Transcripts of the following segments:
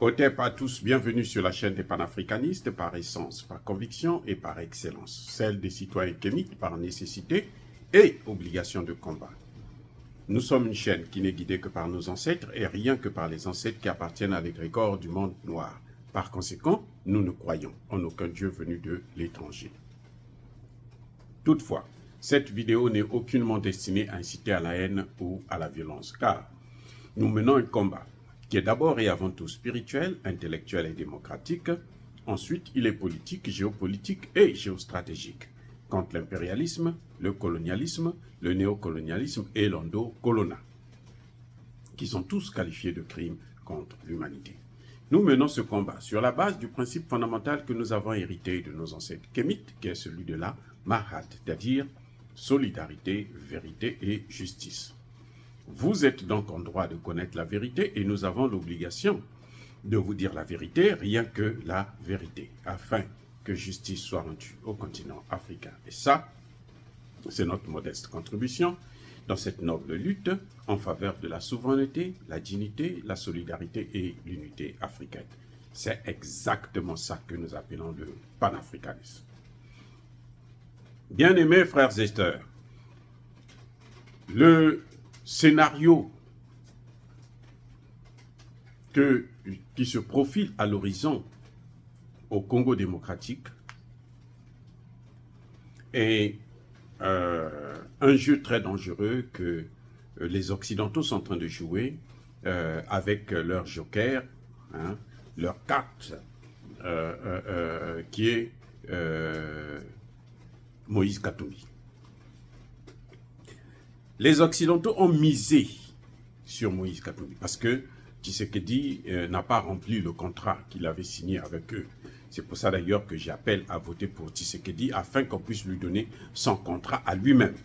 Otep à tous, bienvenue sur la chaîne des panafricanistes par essence, par conviction et par excellence, celle des citoyens kémiques par nécessité et obligation de combat. Nous sommes une chaîne qui n'est guidée que par nos ancêtres et rien que par les ancêtres qui appartiennent à l'égrégore du monde noir. Par conséquent, nous ne croyons en aucun Dieu venu de l'étranger. Toutefois, cette vidéo n'est aucunement destinée à inciter à la haine ou à la violence, car nous menons un combat qui est d'abord et avant tout spirituel, intellectuel et démocratique. Ensuite, il est politique, géopolitique et géostratégique, contre l'impérialisme, le colonialisme, le néocolonialisme et l'endocolona, qui sont tous qualifiés de crimes contre l'humanité. Nous menons ce combat sur la base du principe fondamental que nous avons hérité de nos ancêtres kémites, qui est celui de la Mahat, c'est-à-dire solidarité, vérité et justice. Vous êtes donc en droit de connaître la vérité et nous avons l'obligation de vous dire la vérité, rien que la vérité, afin que justice soit rendue au continent africain. Et ça, c'est notre modeste contribution dans cette noble lutte en faveur de la souveraineté, la dignité, la solidarité et l'unité africaine. C'est exactement ça que nous appelons le panafricanisme. Bien-aimés frères et sœurs, le scénario qui se profile à l'horizon au Congo démocratique est un jeu très dangereux que les Occidentaux sont en train de jouer avec leur joker, hein, leur carte, qui est Moïse Katumbi. Les Occidentaux ont misé sur Moïse Katumbi parce que Tshisekedi n'a pas rempli le contrat qu'il avait signé avec eux. C'est pour ça d'ailleurs que j'appelle à voter pour Tshisekedi afin qu'on puisse lui donner son contrat à lui-même.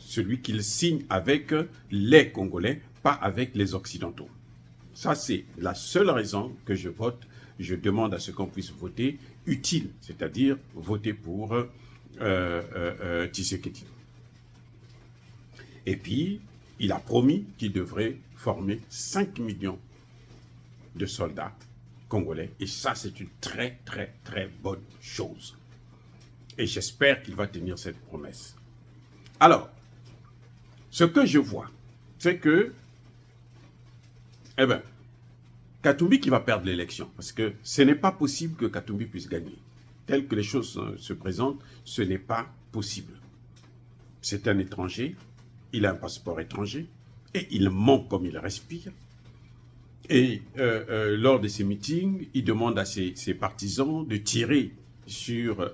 Celui qu'il signe avec les Congolais, pas avec les Occidentaux. Ça, c'est la seule raison que je vote. Je demande à ce qu'on puisse voter utile, c'est-à-dire voter pour Tshisekedi. Et puis, il a promis qu'il devrait former 5 millions de soldats congolais. Et ça, c'est une très, très, très bonne chose. Et j'espère qu'il va tenir cette promesse. Alors, ce que je vois, c'est que, Katumbi qui va perdre l'élection. Parce que ce n'est pas possible que Katumbi puisse gagner. Tel que les choses se présentent, ce n'est pas possible. C'est un étranger. Il a un passeport étranger et il ment comme il respire. Et lors de ses meetings, il demande à ses partisans de tirer sur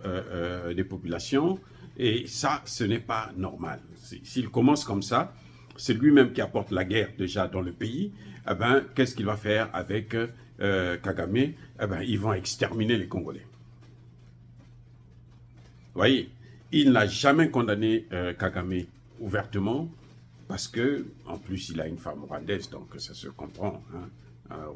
des populations. Et ça, ce n'est pas normal. S'il commence comme ça, c'est lui-même qui apporte la guerre déjà dans le pays. Eh ben, qu'est-ce qu'il va faire avec Kagame? Eh ben, ils vont exterminer les Congolais. Vous voyez, il n'a jamais condamné Kagame ouvertement, parce que, en plus, il a une femme rwandaise, donc ça se comprend, hein,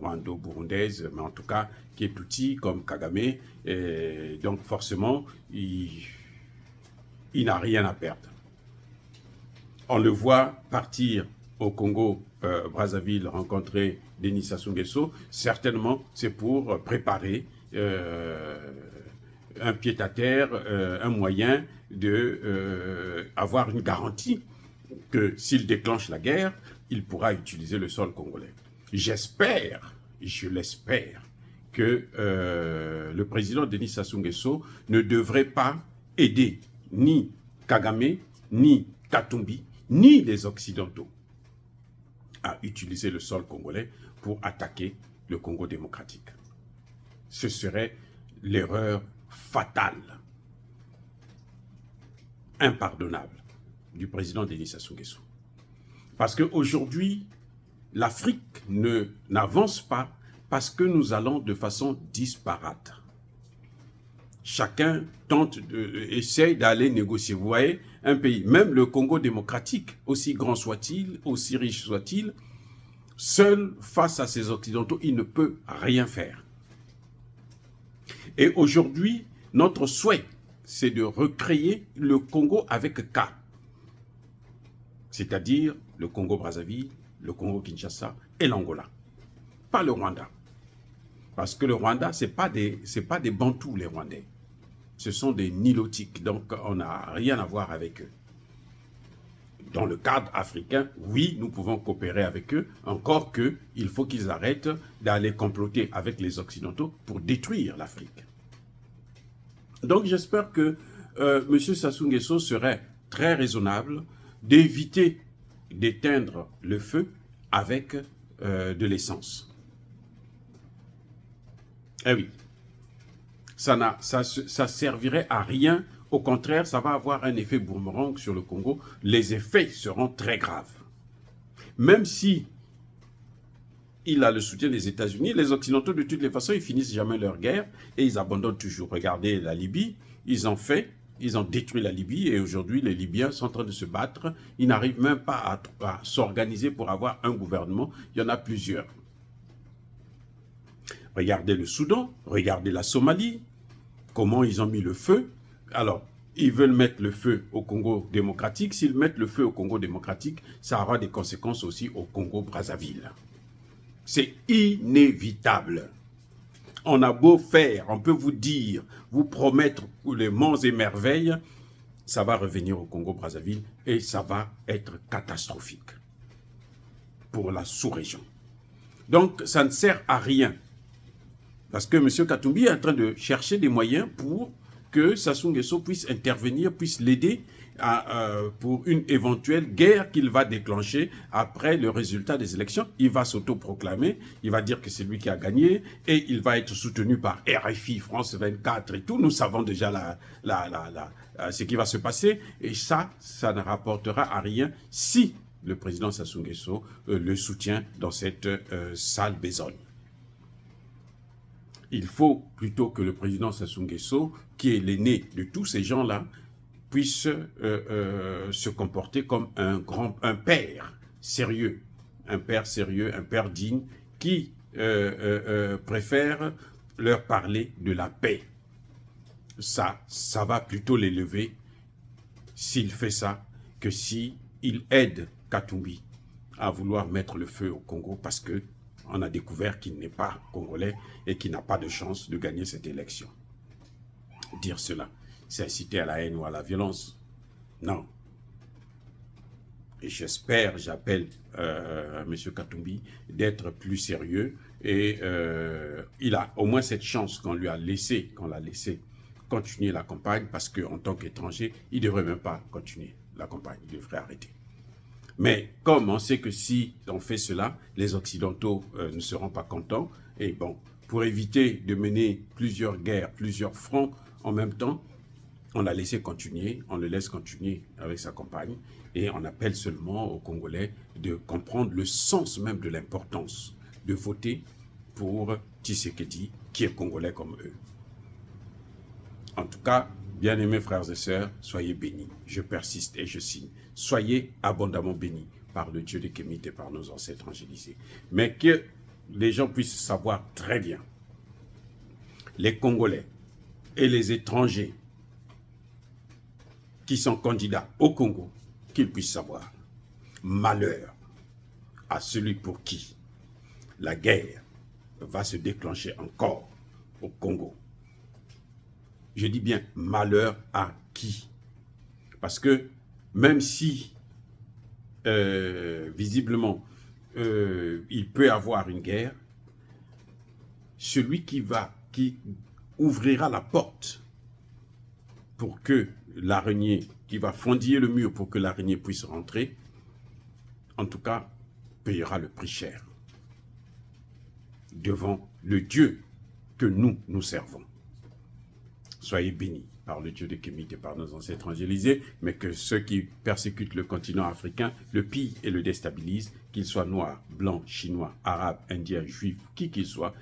rwando-burundaise, mais en tout cas, qui est outil comme Kagame, et donc forcément, il n'a rien à perdre. On le voit partir au Congo, Brazzaville, rencontrer Denis Sassou Nguesso, certainement c'est pour préparer un pied-à-terre, un moyen d'avoir une garantie que s'il déclenche la guerre, il pourra utiliser le sol congolais. J'espère, je l'espère, que le président Denis Sassou Nguesso ne devrait pas aider ni Kagame, ni Katumbi, ni les Occidentaux à utiliser le sol congolais pour attaquer le Congo démocratique. Ce serait l'erreur fatale, impardonnable du président Denis Sassou Nguesso. Parce qu'aujourd'hui, l'Afrique n'avance pas parce que nous allons de façon disparate. Chacun essaye d'aller négocier. Vous voyez, un pays, même le Congo démocratique, aussi grand soit-il, aussi riche soit-il, seul face à ces Occidentaux, il ne peut rien faire. Et aujourd'hui, notre souhait, c'est de recréer le Congo avec K. C'est-à-dire le Congo-Brazzaville, le Congo-Kinshasa et l'Angola. Pas le Rwanda. Parce que le Rwanda, ce n'est pas des Bantous, les Rwandais. Ce sont des Nilotiques, donc on n'a rien à voir avec eux. Dans le cadre africain, oui, nous pouvons coopérer avec eux, encore qu'il faut qu'ils arrêtent d'aller comploter avec les Occidentaux pour détruire l'Afrique. Donc j'espère que M. Sassou Nguesso serait très raisonnable d'éviter d'éteindre le feu avec de l'essence. Eh oui, ça servirait à rien. Au contraire, ça va avoir un effet boomerang sur le Congo. Les effets seront très graves. Même si il a le soutien des États-Unis, les Occidentaux, de toutes les façons, ils finissent jamais leur guerre et ils abandonnent toujours. Regardez la Libye, ils ont détruit la Libye et aujourd'hui, les Libyens sont en train de se battre. Ils n'arrivent même pas à s'organiser pour avoir un gouvernement. Il y en a plusieurs. Regardez le Soudan, regardez la Somalie, comment ils ont mis le feu. Alors, ils veulent mettre le feu au Congo démocratique. S'ils mettent le feu au Congo démocratique, ça aura des conséquences aussi au Congo-Brazzaville. C'est inévitable. On a beau faire, on peut vous dire, vous promettre les monts et merveilles, ça va revenir au Congo-Brazzaville et ça va être catastrophique pour la sous-région. Donc, ça ne sert à rien. Parce que M. Katumbi est en train de chercher des moyens pour que Sassou Nguesso puisse intervenir, puisse l'aider pour une éventuelle guerre qu'il va déclencher après le résultat des élections. Il va s'autoproclamer, il va dire que c'est lui qui a gagné et il va être soutenu par RFI, France 24 et tout. Nous savons déjà ce qui va se passer et ça ne rapportera à rien si le président Sassou Nguesso le soutient dans cette sale besogne. Il faut plutôt que le président Sassou Nguesso, qui est l'aîné de tous ces gens-là, puisse se comporter comme un père sérieux, un père digne, qui préfère leur parler de la paix. Ça va plutôt l'élever s'il fait ça que s'il aide Katumbi à vouloir mettre le feu au Congo parce que on a découvert qu'il n'est pas congolais et qu'il n'a pas de chance de gagner cette élection. Dire cela, c'est inciter à la haine ou à la violence. Non. Et j'appelle M. Katumbi d'être plus sérieux et il a au moins cette chance qu'on l'a laissé continuer la campagne parce qu'en tant qu'étranger, il ne devrait même pas continuer la campagne, il devrait arrêter. Mais comme on sait que si on fait cela, les Occidentaux ne seront pas contents, et bon, pour éviter de mener plusieurs guerres, plusieurs fronts en même temps, on l'a laissé continuer, on le laisse continuer avec sa campagne, et on appelle seulement aux Congolais de comprendre le sens même de l'importance de voter pour Tshisekedi, qui est Congolais comme eux. En tout cas, bien-aimés frères et sœurs, soyez bénis. Je persiste et je signe. Soyez abondamment bénis par le Dieu des Kémites et par nos ancêtres angélisés. Mais que les gens puissent savoir très bien, les Congolais et les étrangers qui sont candidats au Congo, qu'ils puissent savoir, malheur à celui pour qui la guerre va se déclencher encore au Congo. Je dis bien malheur à qui? Parce que même si visiblement il peut y avoir une guerre, celui qui ouvrira la porte pour que l'araignée, qui va fendiller le mur pour que l'araignée puisse rentrer, en tout cas, payera le prix cher devant le Dieu que nous servons. Soyez bénis par le Dieu des Kémites et par nos ancêtres angélisés, mais que ceux qui persécutent le continent africain le pillent et le déstabilisent, qu'ils soient noirs, blancs, chinois, arabes, indiens, juifs, qui qu'ils soient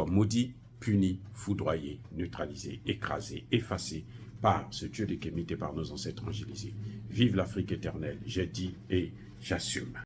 maudits, punis, foudroyés, neutralisés, écrasés, effacés par ce Dieu des Kémites et par nos ancêtres angélisés. Vive l'Afrique éternelle, j'ai dit et j'assume.